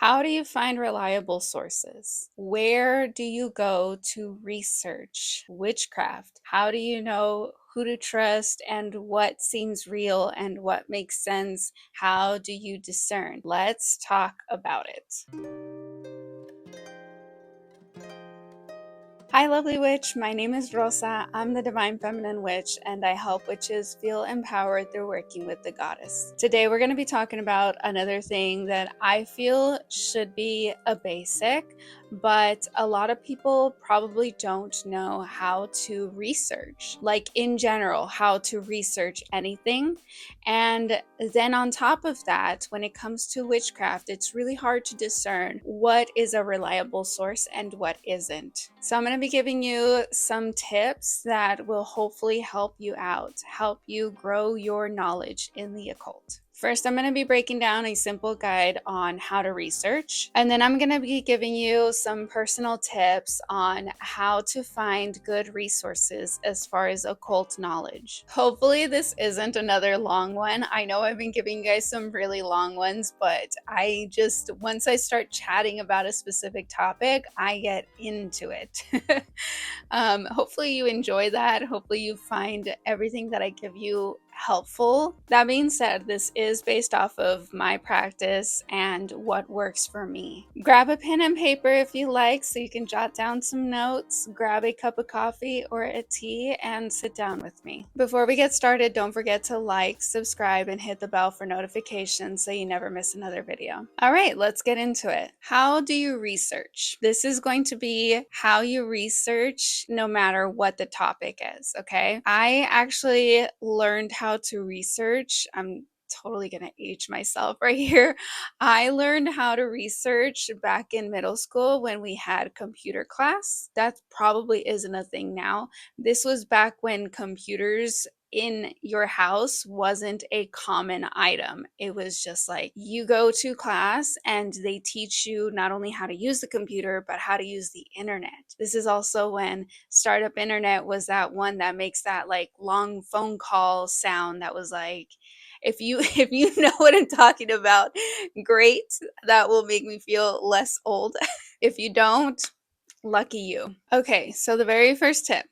How do you find reliable sources? Where do you go to research witchcraft? How do you know who to trust and what seems real and what makes sense? How do you discern? Let's talk about it. Hi, lovely witch. My name is Rosa. I'm the Divine Feminine Witch, and I help witches feel empowered through working with the goddess. Today, we're going to be talking about another thing that I feel should be a basic, but a lot of people probably don't know how to research, like in general, how to research anything. And then on top of that, when it comes to witchcraft, it's really hard to discern what is a reliable source and what isn't. So I'm going to be giving you some tips that will hopefully help you out, help you grow your knowledge in the occult. First, I'm going to be breaking down a simple guide on how to research, and then I'm going to be giving you some personal tips on how to find good resources as far as occult knowledge. Hopefully, this isn't another long one. I know I've been giving you guys some really long ones, but once I start chatting about a specific topic, I get into it. Hopefully, you enjoy that. Hopefully, you find everything that I give you helpful. That being said, this is based off of my practice and what works for me. Grab a pen and paper if you like so you can jot down some notes, grab a cup of coffee or a tea, and sit down with me. Before we get started, don't forget to like, subscribe, and hit the bell for notifications so you never miss another video. All right, let's get into it. How do you research? This is going to be how you research no matter what the topic is, okay? I actually learned how to research. I'm totally going to age myself right here. I learned how to research back in middle school when we had computer class. That probably isn't a thing now. This was back when computers in your house wasn't a common item. It was just like you go to class and they teach you not only how to use the computer, but how to use the internet. This is also when startup internet was that one that makes that like long phone call sound that was like, if you if you know what I'm talking about, great. That will make me feel less old. If you don't, lucky you. Okay, so the very first tip.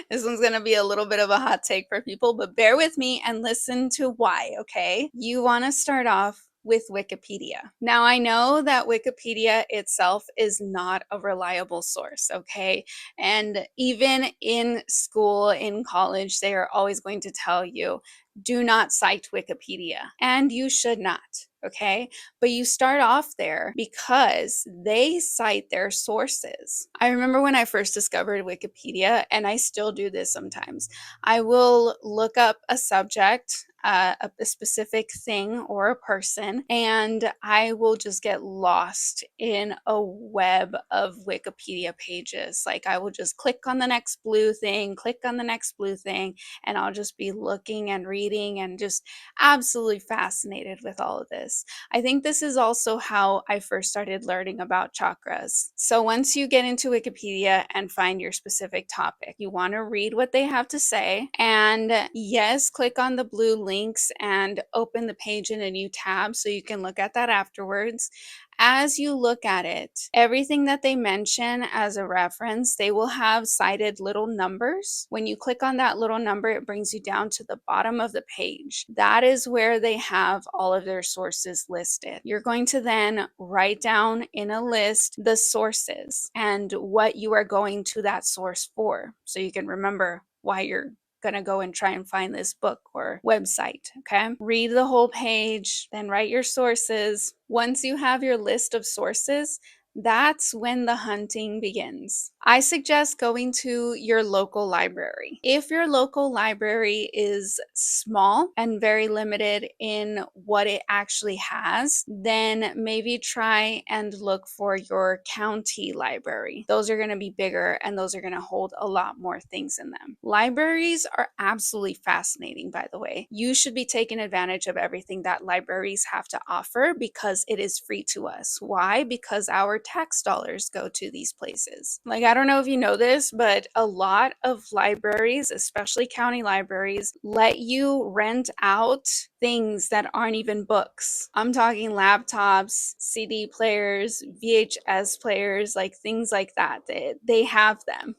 This one's going to be a little bit of a hot take for people, but bear with me and listen to why, okay? You want to start off with Wikipedia. Now, I know that Wikipedia itself is not a reliable source, okay? And even in school, in college, they are always going to tell you, do not cite Wikipedia, and you should not, okay? But you start off there because they cite their sources. I remember when I first discovered Wikipedia, and I still do this sometimes. I will look up a subject, a specific thing or a person, and I will just get lost in a web of Wikipedia pages. Like I will just click on the next blue thing, click on the next blue thing, and I'll just be looking and reading and just absolutely fascinated with all of this. I think this is also how I first started learning about chakras. So once you get into Wikipedia and find your specific topic, you want to read what they have to say. And yes, click on the blue links and open the page in a new tab so you can look at that afterwards. As you look at it, everything that they mention as a reference, they will have cited little numbers. When you click on that little number, it brings you down to the bottom of the page. That is where they have all of their sources listed. You're going to then write down in a list the sources and what you are going to that source for, so you can remember why you're gonna go and try and find this book or website, okay? Read the whole page, then write your sources. Once you have your list of sources, that's when the hunting begins. I suggest going to your local library. If your local library is small and very limited in what it actually has, then maybe try and look for your county library. Those are going to be bigger and those are going to hold a lot more things in them. Libraries are absolutely fascinating, by the way. You should be taking advantage of everything that libraries have to offer because it is free to us. Why? Because our tax dollars go to these places. Like, I don't know if you know this, but a lot of libraries, especially county libraries, let you rent out things that aren't even books. I'm talking laptops, CD players, VHS players, like things like that. They have them.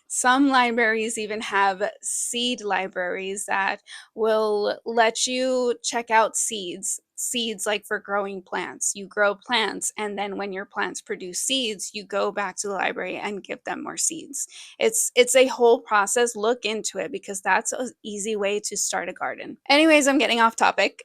Some libraries even have seed libraries that will let you check out seeds like for growing plants. You grow plants, and then when your plants produce seeds, you go back to the library and give them more seeds. It's a whole process. Look into it, because that's an easy way to start a garden. Anyways, I'm getting off topic.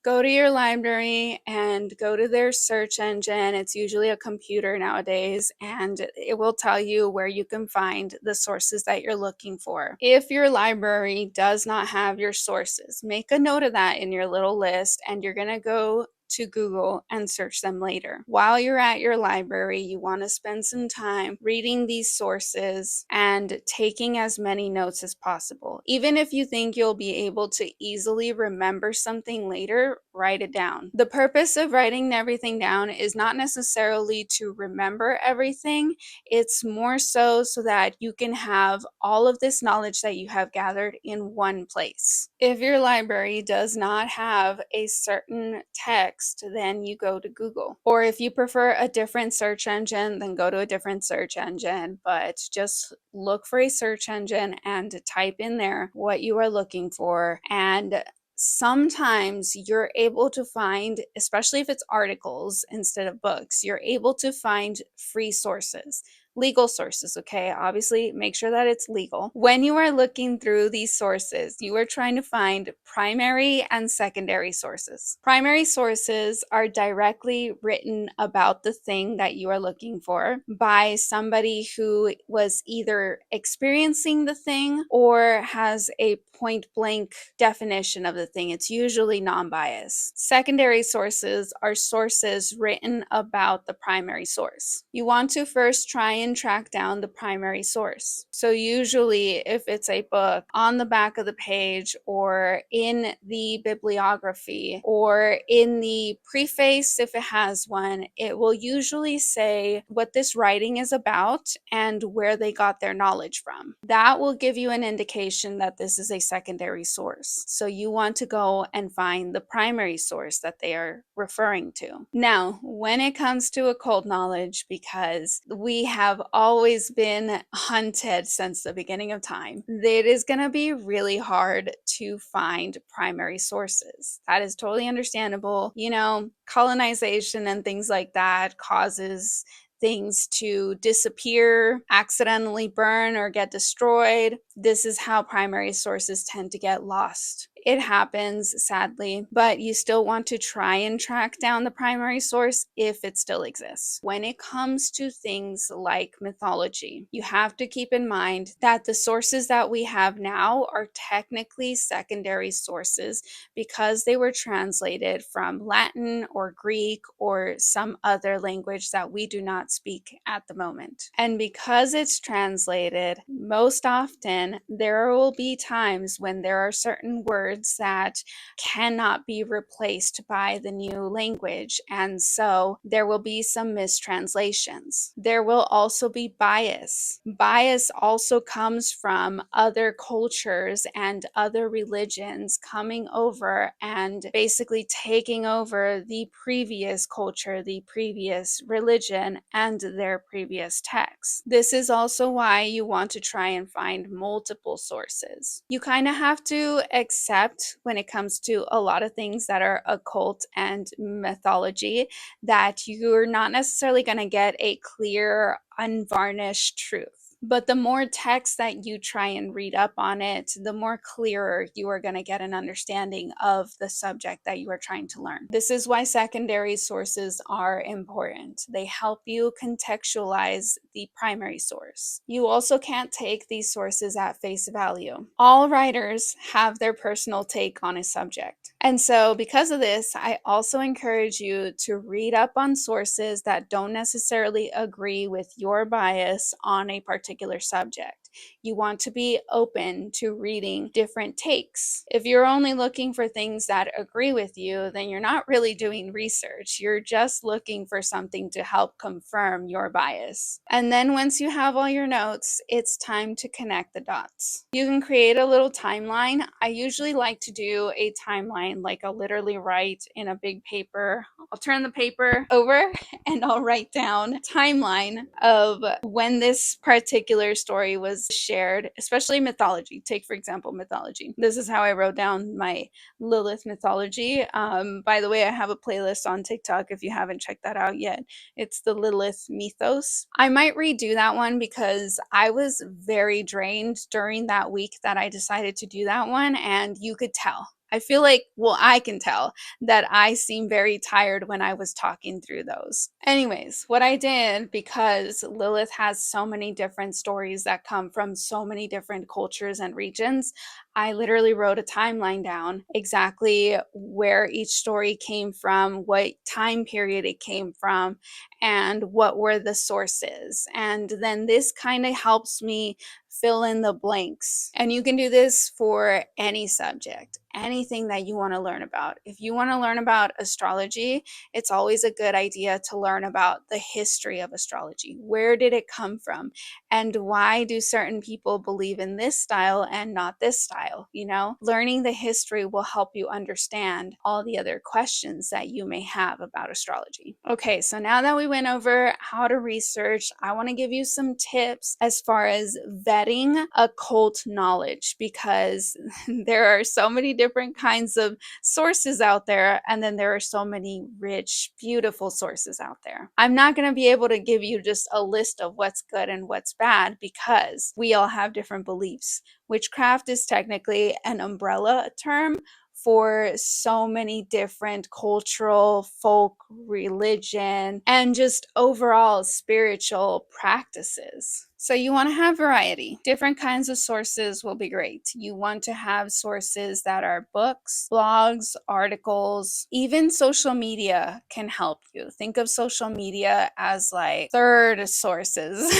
Go to your library and go to their search engine. It's usually a computer nowadays, and it will tell you where you can find the sources that you're looking for. If your library does not have your sources, make a note of that in your little list, and you're going to go to Google and search them later. While you're at your library, you want to spend some time reading these sources and taking as many notes as possible. Even if you think you'll be able to easily remember something later, write it down. The purpose of writing everything down is not necessarily to remember everything. It's more so that you can have all of this knowledge that you have gathered in one place. If your library does not have a certain text, then you go to Google. Or if you prefer a different search engine, then go to a different search engine. But just look for a search engine and type in there what you are looking for. And sometimes you're able to find, especially if it's articles instead of books, you're able to find free sources. Legal sources, okay? Obviously, make sure that it's legal. When you are looking through these sources, you are trying to find primary and secondary sources. Primary sources are directly written about the thing that you are looking for by somebody who was either experiencing the thing or has a point blank definition of the thing. It's usually non-biased. Secondary sources are sources written about the primary source. You want to first try and track down the primary source. So usually if it's a book, on the back of the page or in the bibliography or in the preface, if it has one, it will usually say what this writing is about and where they got their knowledge from. That will give you an indication that this is a secondary source. So you want to go and find the primary source that they are referring to. Now, when it comes to occult knowledge, because we have always been hunted since the beginning of time, it is going to be really hard to find primary sources. That is totally understandable. You know, colonization and things like that causes things to disappear, accidentally burn, or get destroyed. This is how primary sources tend to get lost. It happens, sadly, but you still want to try and track down the primary source if it still exists. When it comes to things like mythology, you have to keep in mind that the sources that we have now are technically secondary sources because they were translated from Latin or Greek or some other language that we do not speak at the moment. And because it's translated, most often there will be times when there are certain words that cannot be replaced by the new language, and so there will be some mistranslations. There will also be bias. Bias also comes from other cultures and other religions coming over and basically taking over the previous culture, the previous religion, and their previous texts. This is also why you want to try and find multiple sources. You kind of have to accept when it comes to a lot of things that are occult and mythology that you're not necessarily going to get a clear, unvarnished truth. But the more text that you try and read up on it, the more clearer you are going to get an understanding of the subject that you are trying to learn. This is why secondary sources are important. They help you contextualize the primary source. You also can't take these sources at face value. All writers have their personal take on a subject. And so because of this, I also encourage you to read up on sources that don't necessarily agree with your bias on a particular subject. You want to be open to reading different takes. If you're only looking for things that agree with you, then you're not really doing research. You're just looking for something to help confirm your bias. And then once you have all your notes, it's time to connect the dots. You can create a little timeline. I usually like to do a timeline, like I'll literally write in a big paper. I'll turn the paper over and I'll write down a timeline of when this particular story was shared, especially mythology. Take, for example, mythology. This is how I wrote down my Lilith mythology. By the way, I have a playlist on TikTok if you haven't checked that out yet. It's the Lilith mythos. I might redo that one because I was very drained during that week that I decided to do that one, and you could tell. I feel like, well, I can tell that I seem very tired when I was talking through those. Anyways, what I did, because Lilith has so many different stories that come from so many different cultures and regions, I literally wrote a timeline down, exactly where each story came from, what time period it came from, and what were the sources. And then this kind of helps me fill in the blanks. And you can do this for any subject, anything that you want to learn about. If you want to learn about astrology, it's always a good idea to learn about the history of astrology. Where did it come from? And why do certain people believe in this style and not this style? You know, learning the history will help you understand all the other questions that you may have about astrology. Okay, so now that we went over how to research, I want to give you some tips as far as vetting occult knowledge, because there are so many different kinds of sources out there, and then there are so many rich, beautiful sources out there. I'm not going to be able to give you just a list of what's good and what's bad because we all have different beliefs. Witchcraft is technically an umbrella term for so many different cultural, folk, religion, and just overall spiritual practices. So you want to have variety. Different kinds of sources will be great. You want to have sources that are books, blogs, articles, even social media can help you. Think of social media as like third sources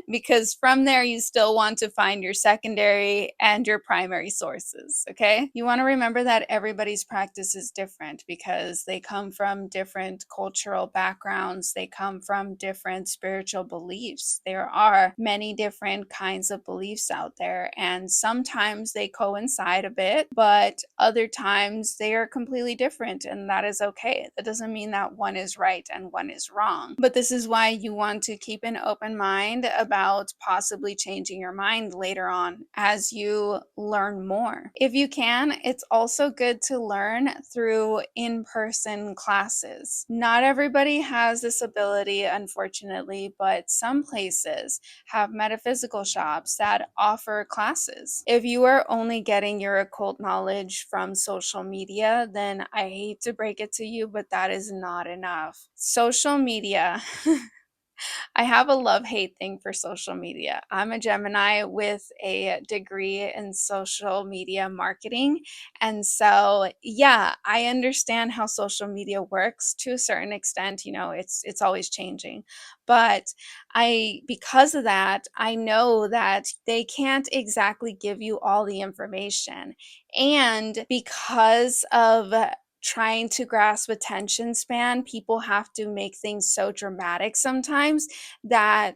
because from there you still want to find your secondary and your primary sources, okay? You want to remember that everybody's practice is different because they come from different cultural backgrounds, they come from different spiritual beliefs. There are many different kinds of beliefs out there, and sometimes they coincide a bit, but other times they are completely different, and that is okay. That doesn't mean that one is right and one is wrong. But this is why you want to keep an open mind about possibly changing your mind later on as you learn more. If you can, it's also good to learn through in-person classes. Not everybody has this ability, unfortunately, but some places have metaphysical shops that offer classes. If you are only getting your occult knowledge from social media, then I hate to break it to you, but that is not enough. Social media I have a love-hate thing for social media. I'm a Gemini with a degree in social media marketing. And so, yeah, I understand how social media works to a certain extent. You know, it's always changing. But because of that, I know that they can't exactly give you all the information. And because of trying to grasp attention span, people have to make things so dramatic sometimes that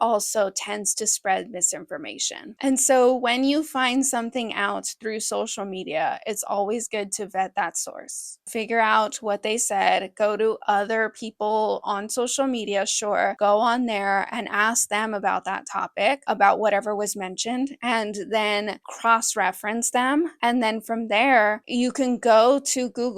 also tends to spread misinformation. And so when you find something out through social media, it's always good to vet that source. Figure out what they said, go to other people on social media, sure, go on there and ask them about that topic, about whatever was mentioned, and then cross-reference them. And then from there, you can go to Google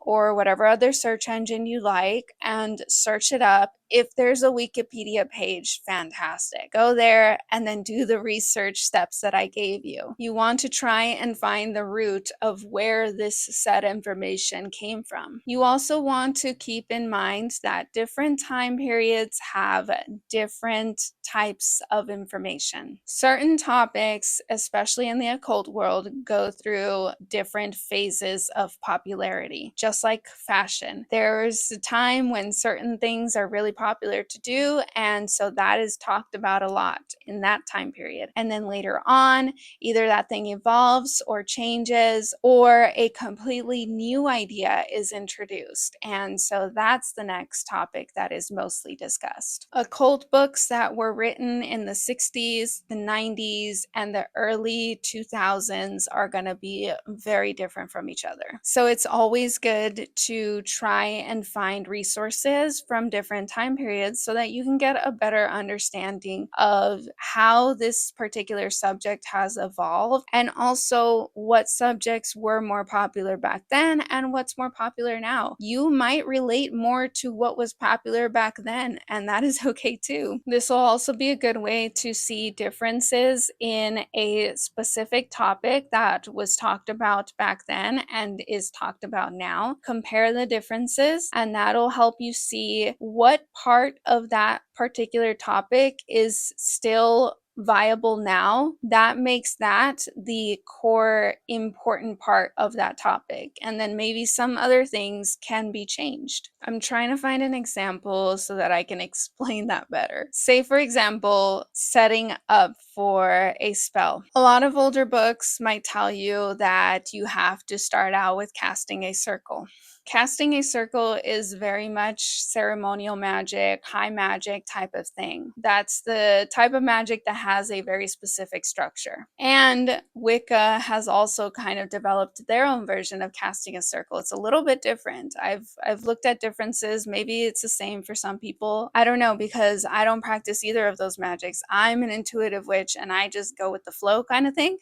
or whatever other search engine you like and search it up. If there's a Wikipedia page, fantastic. Go there and then do the research steps that I gave you. You want to try and find the root of where this said information came from. You also want to keep in mind that different time periods have different types of information. Certain topics, especially in the occult world, go through different phases of popularity, just like fashion. There's a time when certain things are really popular to do, and so that is talked about a lot in that time period. And then later on, either that thing evolves or changes, or a completely new idea is introduced. And so that's the next topic that is mostly discussed. Occult books that were written in the 60s, the 90s, and the early 2000s are going to be very different from each other. So it's always good to try and find resources from different time periods so that you can get a better understanding of how this particular subject has evolved, and also what subjects were more popular back then and what's more popular now. You might relate more to what was popular back then, and that is okay too. This will also be a good way to see differences in a specific topic that was talked about back then and is talked about now. Compare the differences, and that'll help you see what part of that particular topic is still viable now. That makes that the core important part of that topic, and then maybe some other things can be changed. I'm trying to find an example so that I can explain that better. Say, for example, setting up for a spell. A lot of older books might tell you that you have to start out with casting a circle. Casting a circle is very much ceremonial magic, high magic type of thing. That's the type of magic that has a very specific structure. And Wicca has also kind of developed their own version of casting a circle. It's a little bit different. I've looked at differences. Maybe it's the same for some people. I don't know, because I don't practice either of those magics. I'm an intuitive witch and I just go with the flow kind of thing.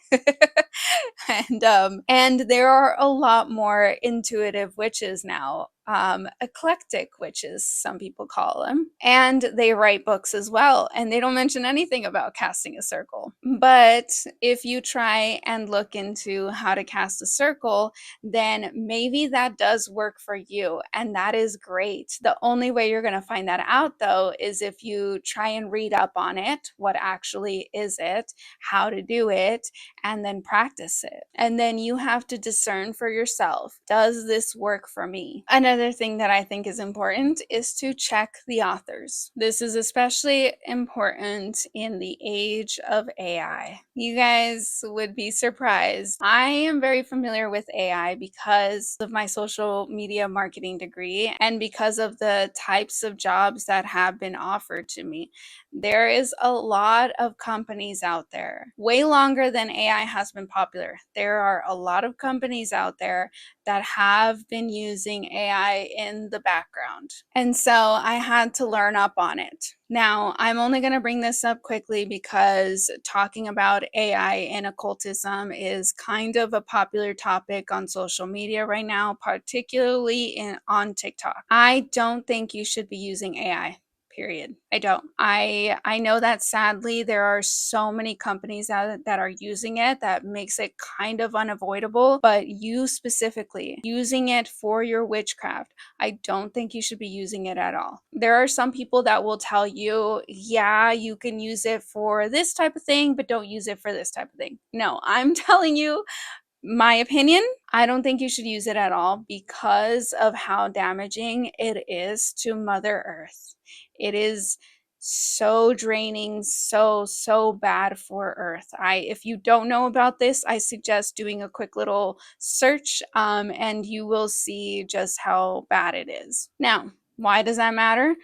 And there are a lot more intuitive witches now, eclectic witches, some people call them, and they write books as well, and they don't mention anything about casting a circle. But if you try and look into how to cast a circle, then maybe that does work for you, and that is great. The only way you're going to find that out, though, is if you try and read up on it. What actually is it, how to do it, and then practice it. And then you have to discern for yourself, does this work for me? Another thing that I think is important is to check the authors. This is especially important in the age of AI. You guys would be surprised. I am very familiar with AI because of my social media marketing degree and because of the types of jobs that have been offered to me. There is a lot of companies out there, way longer than AI has been popular. There are a lot of companies out there that have been using AI in the background. And so I had to learn up on it. Now, I'm only going to bring this up quickly because talking about AI in occultism is kind of a popular topic on social media right now, particularly on TikTok. I don't think you should be using AI. Period. I don't. I know that sadly there are so many companies that are using it that makes it kind of unavoidable, but you specifically using it for your witchcraft, I don't think you should be using it at all. There are some people that will tell you, yeah, you can use it for this type of thing, but don't use it for this type of thing. No, I'm telling you, my opinion, I don't think you should use it at all because of how damaging it is to Mother Earth. It is so draining, so bad for Earth. If you don't know about this, I suggest doing a quick little search, and you will see just how bad it is. Now, why does that matter?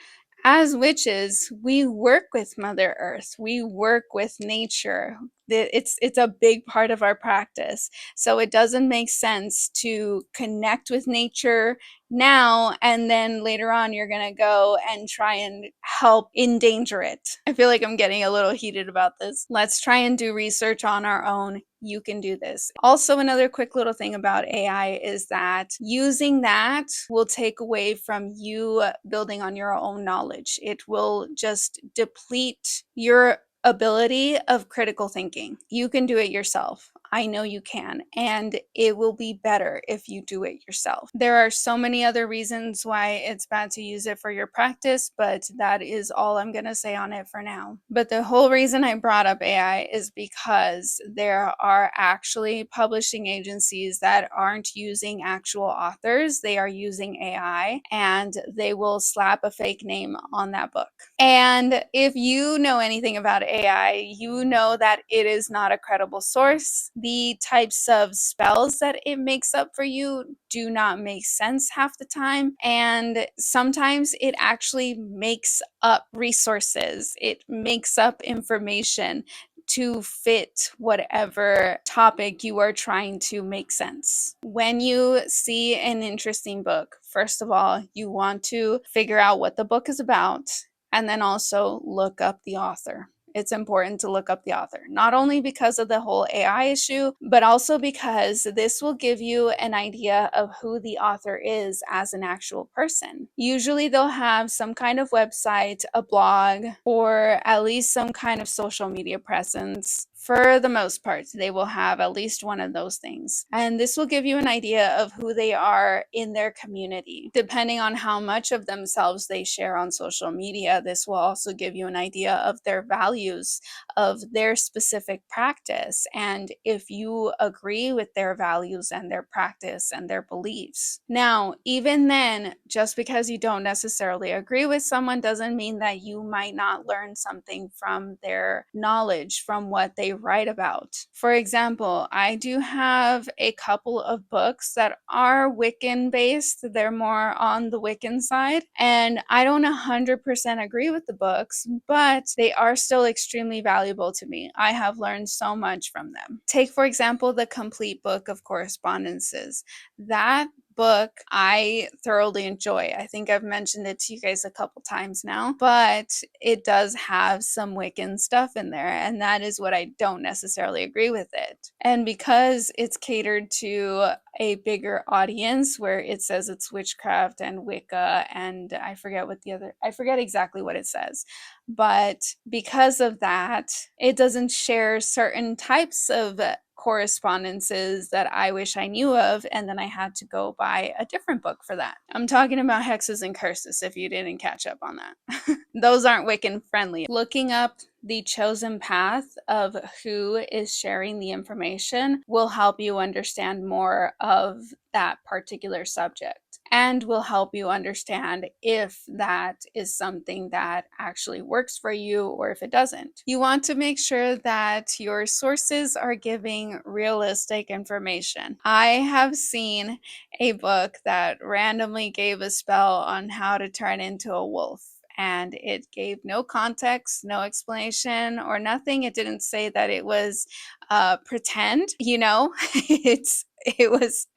As witches, we work with Mother Earth. We work with nature. It's a big part of our practice. So it doesn't make sense to connect with nature now and then later on you're going to go and try and help endanger it. I feel like I'm getting a little heated about this. Let's try and do research on our own. You can do this. Also, another quick little thing about AI is that using that will take away from you building on your own knowledge. It will just deplete your ability of critical thinking. You can do it yourself. I know you can, and it will be better if you do it yourself. There are so many other reasons why it's bad to use it for your practice, but that is all I'm going to say on it for now. But the whole reason I brought up AI is because there are actually publishing agencies that aren't using actual authors. They are using AI, and they will slap a fake name on that book. And if you know anything about AI, you know that it is not a credible source. The types of spells that it makes up for you do not make sense half the time. And sometimes it actually makes up resources, it makes up information to fit whatever topic you are trying to make sense. When you see an interesting book, first of all, you want to figure out what the book is about, and then also look up the author. It's important to look up the author, not only because of the whole AI issue, but also because this will give you an idea of who the author is as an actual person. Usually they'll have some kind of website, a blog, or at least some kind of social media presence. For the most part, they will have at least one of those things. And this will give you an idea of who they are in their community. Depending on how much of themselves they share on social media, this will also give you an idea of their values, of their specific practice, and if you agree with their values and their practice and their beliefs. Now, even then, just because you don't necessarily agree with someone doesn't mean that you might not learn something from their knowledge, from what they write about. For example, I do have a couple of books that are Wiccan based. They're more on the Wiccan side, and I don't 100% agree with the books, but they are still extremely valuable to me. I have learned so much from them. Take, for example, the Complete Book of Correspondences. That book I thoroughly enjoy. I think I've mentioned it to you guys a couple times now, but it does have some Wiccan stuff in there, and that is what I don't necessarily agree with it. And because it's catered to a bigger audience, where it says it's witchcraft and Wicca, and I forget exactly what it says, but because of that, it doesn't share certain types of correspondences that I wish I knew of, and then I had to go buy a different book for that. I'm talking about hexes and curses, if you didn't catch up on that. Those aren't Wiccan friendly. Looking up the chosen path of who is sharing the information will help you understand more of that particular subject, and will help you understand if that is something that actually works for you or if it doesn't. You want to make sure that your sources are giving realistic information. I have seen a book that randomly gave a spell on how to turn into a wolf, and it gave no context, no explanation, or nothing. It didn't say that it was pretend, it was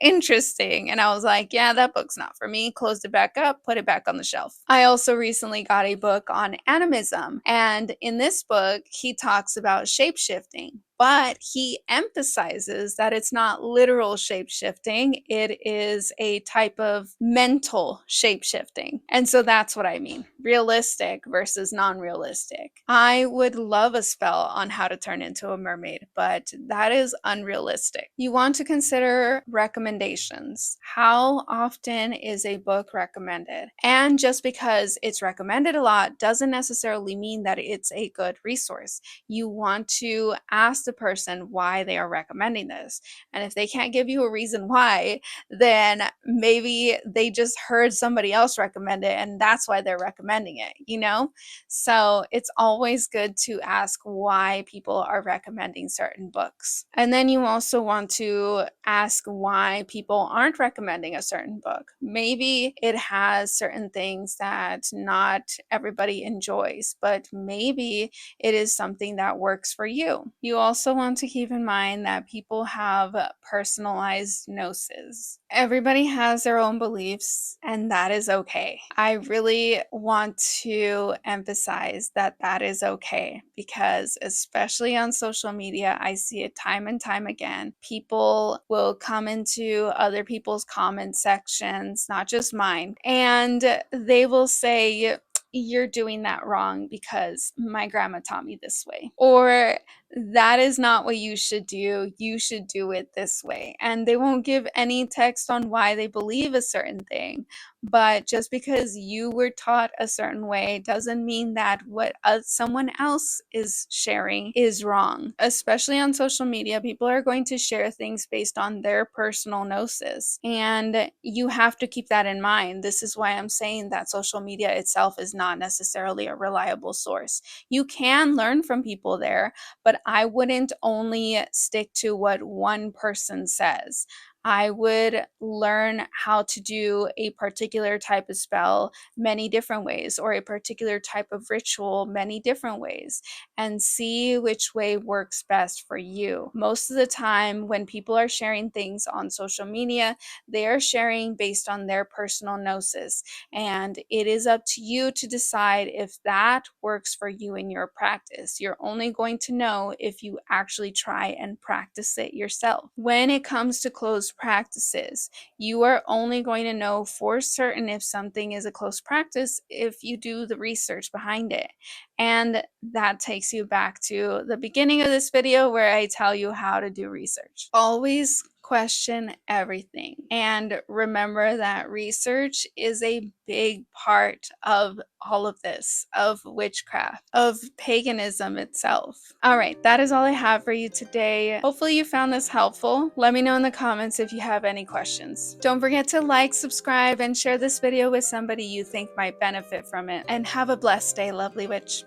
interesting. And I was like, yeah, that book's not for me. Closed it back up, put it back on the shelf. I also recently got a book on animism. And in this book, he talks about shape-shifting, but he emphasizes that it's not literal shape-shifting. It is a type of mental shape-shifting. And so that's what I mean. Realistic versus non-realistic. I would love a spell on how to turn into a mermaid, but that is unrealistic. You want to consider recommendations. How often is a book recommended? And just because it's recommended a lot doesn't necessarily mean that it's a good resource. You want to ask the person why they are recommending this. And if they can't give you a reason why, then maybe they just heard somebody else recommend it and that's why they're recommending it, So it's always good to ask why people are recommending certain books. And then you also want to ask why people aren't recommending a certain book. Maybe it has certain things that not everybody enjoys, but maybe it is something that works for you. You also want to keep in mind that people have personalized gnosis. Everybody has their own beliefs, and that is okay. I really want to emphasize that that is okay, because especially on social media, I see it time and time again. People will come into other people's comment sections, not just mine, and they will say, you're doing that wrong because my grandma taught me this way. Or that is not what you should do. You should do it this way. And they won't give any text on why they believe a certain thing. But just because you were taught a certain way doesn't mean that what someone else is sharing is wrong. Especially on social media, people are going to share things based on their personal gnosis. And you have to keep that in mind. This is why I'm saying that social media itself is not necessarily a reliable source. You can learn from people there, but I wouldn't only stick to what one person says. I would learn how to do a particular type of spell many different ways, or a particular type of ritual many different ways, and see which way works best for you. Most of the time, when people are sharing things on social media, they are sharing based on their personal gnosis, and it is up to you to decide if that works for you in your practice. You're only going to know if you actually try and practice it yourself. When it comes to closed practices, you are only going to know for certain if something is a closed practice if you do the research behind it. And that takes you back to the beginning of this video where I tell you how to do research. Always question everything, and remember that research is a big part of all of this, of witchcraft, of paganism itself. All right, that is all I have for you today. Hopefully you found this helpful. Let me know in the comments if you have any questions. Don't forget to like, subscribe, and share this video with somebody you think might benefit from it. And have a blessed day, lovely witch.